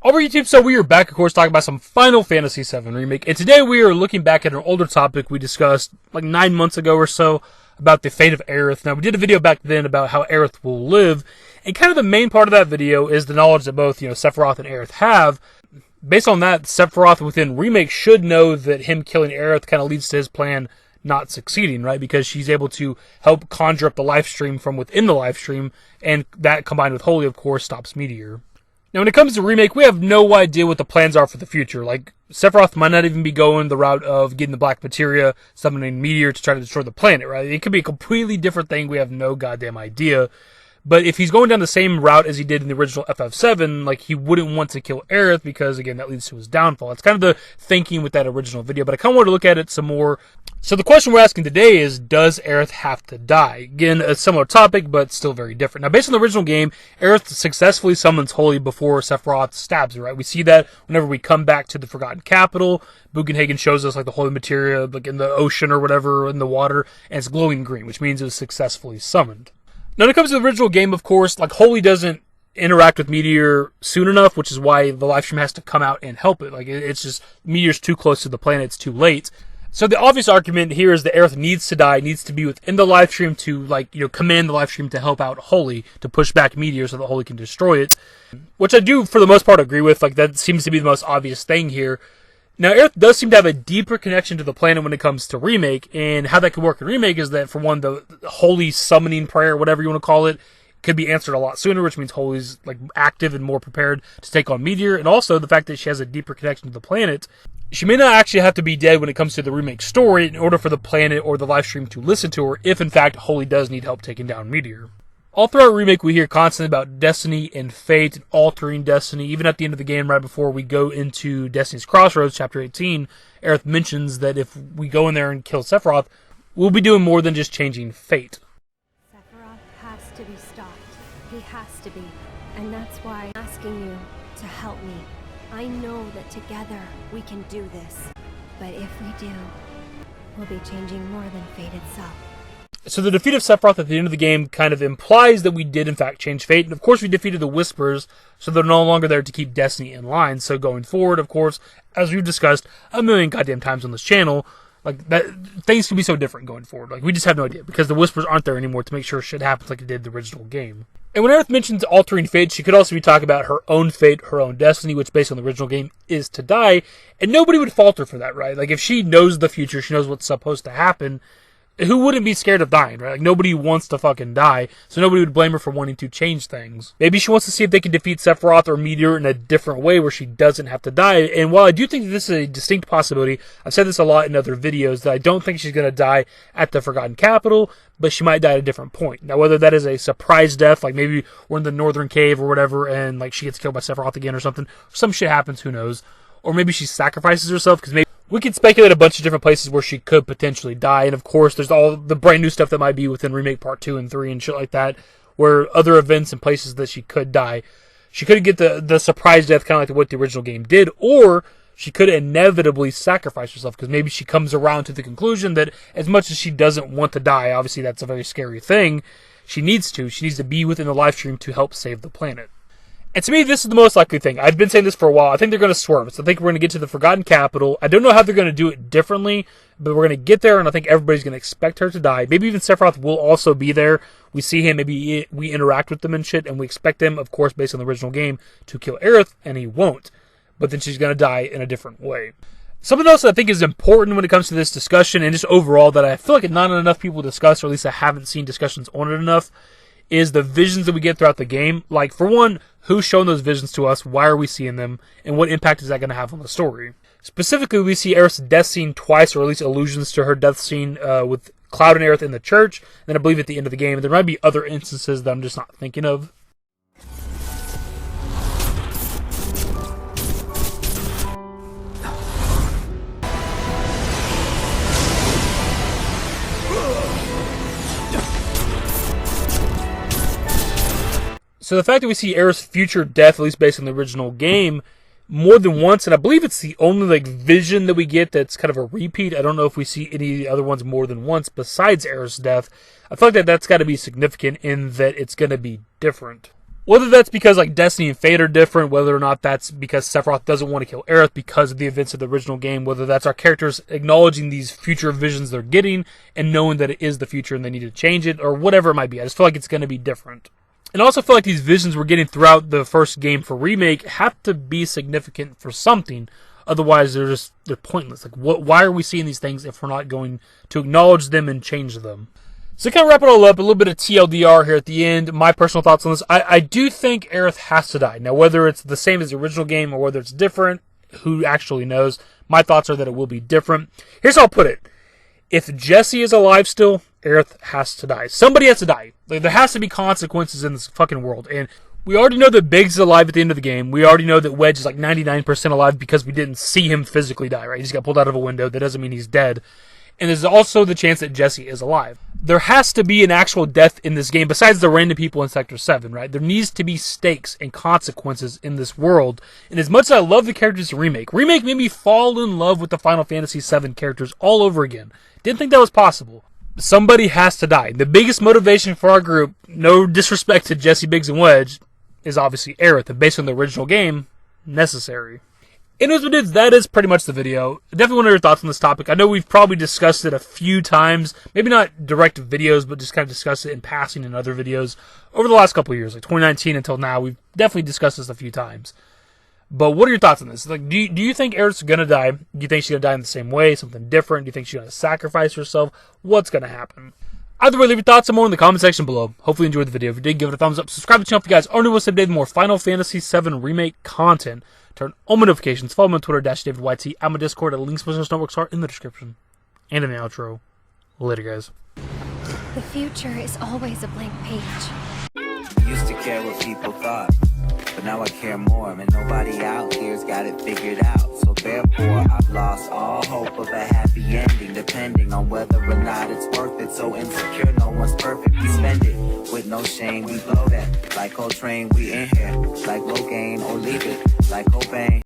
Alright YouTube, so we are back, of course, talking about some Final Fantasy VII Remake, and today we are looking back at an older topic we discussed like 9 months ago or so about the fate of Aerith. Now, we did a video back then about how Aerith will live, and kind of the main part of that video is the knowledge that both, Sephiroth and Aerith have. Based on that, Sephiroth within Remake should know that him killing Aerith kind of leads to his plan not succeeding, right? Because she's able to help conjure up the life stream from within the life stream, and that combined with Holy, of course, stops Meteor. Now, when it comes to Remake, we have no idea what the plans are for the future. Like, Sephiroth might not even be going the route of getting the Black Materia, summoning Meteor to try to destroy the planet, right? It could be a completely different thing. We have no goddamn idea. But if he's going down the same route as he did in the original FF7, like, he wouldn't want to kill Aerith because, again, that leads to his downfall. It's kind of the thinking with that original video, but I kind of want to look at it some more. So the question we're asking today is, does Aerith have to die? Again, a similar topic, but still very different. Now, based on the original game, Aerith successfully summons Holy before Sephiroth stabs her, right? We see that whenever we come back to the Forgotten Capital. Bugenhagen shows us, like, the Holy Materia, like, in the ocean or whatever, in the water, and it's glowing green, which means it was successfully summoned. Now, when it comes to the original game, of course, like, Holy doesn't interact with Meteor soon enough, which is why the live stream has to come out and help it. Like, it's just, Meteor's too close to the planet, it's too late. So the obvious argument here is that Aerith needs to die, needs to be within the live stream to, like, command the live stream to help out Holy, to push back Meteor so that Holy can destroy it. Which I do, for the most part, agree with. Like, that seems to be the most obvious thing here. Now, Aerith does seem to have a deeper connection to the planet when it comes to Remake, and how that could work in Remake is that, for one, the Holy summoning prayer, whatever you want to call it, could be answered a lot sooner, which means Holy's, like, active and more prepared to take on Meteor, and also the fact that she has a deeper connection to the planet. She may not actually have to be dead when it comes to the Remake story in order for the planet or the live stream to listen to her, if in fact Holy does need help taking down Meteor. All throughout Remake, we hear constantly about destiny and fate and altering destiny. Even at the end of the game, right before we go into Destiny's Crossroads, Chapter 18, Aerith mentions that if we go in there and kill Sephiroth, we'll be doing more than just changing fate. Sephiroth has to be stopped. He has to be. And that's why I'm asking you to help me. I know that together we can do this. But if we do, we'll be changing more than fate itself. So the defeat of Sephiroth at the end of the game kind of implies that we did in fact change fate. And of course we defeated the Whispers, so they're no longer there to keep Destiny in line. So going forward, of course, as we've discussed a million goddamn times on this channel, like, that things can be so different going forward. Like, we just have no idea, because the Whispers aren't there anymore to make sure shit happens like it did the original game. And when Aerith mentions altering fate, she could also be talking about her own fate, her own destiny, which based on the original game is to die, and nobody would falter for that, right? Like, if she knows the future, she knows what's supposed to happen, who wouldn't be scared of dying, right? Like, nobody wants to fucking die, so nobody would blame her for wanting to change things. Maybe she wants to see if they can defeat Sephiroth or Meteor in a different way where she doesn't have to die. And while I do think that this is a distinct possibility, I've said this a lot in other videos, that I don't think she's going to die at the Forgotten Capital, but she might die at a different point. Now, whether that is a surprise death, like maybe we're in the Northern Cave or whatever, and, like, she gets killed by Sephiroth again or something, some shit happens, who knows. Or maybe she sacrifices herself, because maybe we could speculate a bunch of different places where she could potentially die. And of course, there's all the brand new stuff that might be within Remake Part 2 and 3 and shit like that, where other events and places that she could die. She could get the surprise death, kind of like what the original game did, or she could inevitably sacrifice herself, because maybe she comes around to the conclusion that as much as she doesn't want to die, obviously that's a very scary thing, she needs to be within the live stream to help save the planet. And to me, this is the most likely thing. I've been saying this for a while. I think they're going to swerve. So I think we're going to get to the Forgotten Capital. I don't know how they're going to do it differently, but we're going to get there, and I think everybody's going to expect her to die. Maybe even Sephiroth will also be there. We see him, maybe we interact with them and shit, and we expect him, of course, based on the original game, to kill Aerith, and he won't. But then she's going to die in a different way. Something else that I think is important when it comes to this discussion, and just overall that I feel like not enough people discuss, or at least I haven't seen discussions on it enough, is the visions that we get throughout the game. Like, for one, who's shown those visions to us, why are we seeing them, and what impact is that going to have on the story? Specifically, we see Aerith's death scene twice, or at least allusions to her death scene with Cloud and Aerith in the church, and then I believe at the end of the game. There might be other instances that I'm just not thinking of. So the fact that we see Aerith's future death, at least based on the original game, more than once, and I believe it's the only, like, vision that we get that's kind of a repeat. I don't know if we see any of the other ones more than once besides Aerith's death. I feel like that's got to be significant in that it's going to be different. Whether that's because like Destiny and Fate are different, whether or not that's because Sephiroth doesn't want to kill Aerith because of the events of the original game, whether that's our characters acknowledging these future visions they're getting and knowing that it is the future and they need to change it, or whatever it might be. I just feel like it's going to be different. And I also feel like these visions we're getting throughout the first game for Remake have to be significant for something. Otherwise, they're pointless. Like, why are we seeing these things if we're not going to acknowledge them and change them? So to kind of wrap it all up, a little bit of TLDR here at the end. My personal thoughts on this. I do think Aerith has to die. Now, whether it's the same as the original game or whether it's different, who actually knows? My thoughts are that it will be different. Here's how I'll put it. If Jesse is alive still, Aerith has to die. Somebody has to die. Like, there has to be consequences in this fucking world. And we already know that Biggs is alive at the end of the game. We already know that Wedge is like 99% alive because we didn't see him physically die, right? He just got pulled out of a window. That doesn't mean he's dead. And there's also the chance that Jesse is alive. There has to be an actual death in this game besides the random people in Sector 7, right? There needs to be stakes and consequences in this world. And as much as I love the characters in Remake made me fall in love with the Final Fantasy VII characters all over again. Didn't think that was possible. Somebody has to die. The biggest motivation for our group, no disrespect to Jesse, Biggs, and Wedge, is obviously Aerith. And based on the original game, necessary. Anyways, my dudes, that is pretty much the video. Definitely want to hear your thoughts on this topic. I know we've probably discussed it a few times. Maybe not direct videos, but just kind of discussed it in passing in other videos over the last couple of years. Like 2019 until now, we've definitely discussed this a few times. But what are your thoughts on this? Like, do you think Aerith's going to die? Do you think she's going to die in the same way? Something different? Do you think she's going to sacrifice herself? What's going to happen? Either way, leave your thoughts and more in the comment section below. Hopefully you enjoyed the video. If you did, give it a thumbs up. Subscribe to the channel if you guys are new to update more Final Fantasy VII Remake content. Turn on my notifications. Follow me on Twitter, @DavidYT. I'm on Discord. Links to my social networks are in the description and in the outro. Later, guys. The future is always a blank page. Used to care what people thought, but now I care more, and nobody out here's got it figured out. So therefore, I've lost all hope of a happy ending, depending on whether or not it's worth it. So insecure, no one's perfect. We spend it with no shame. We blow that like Coltrane. We in here like Rogaine, or leave it like Cobain.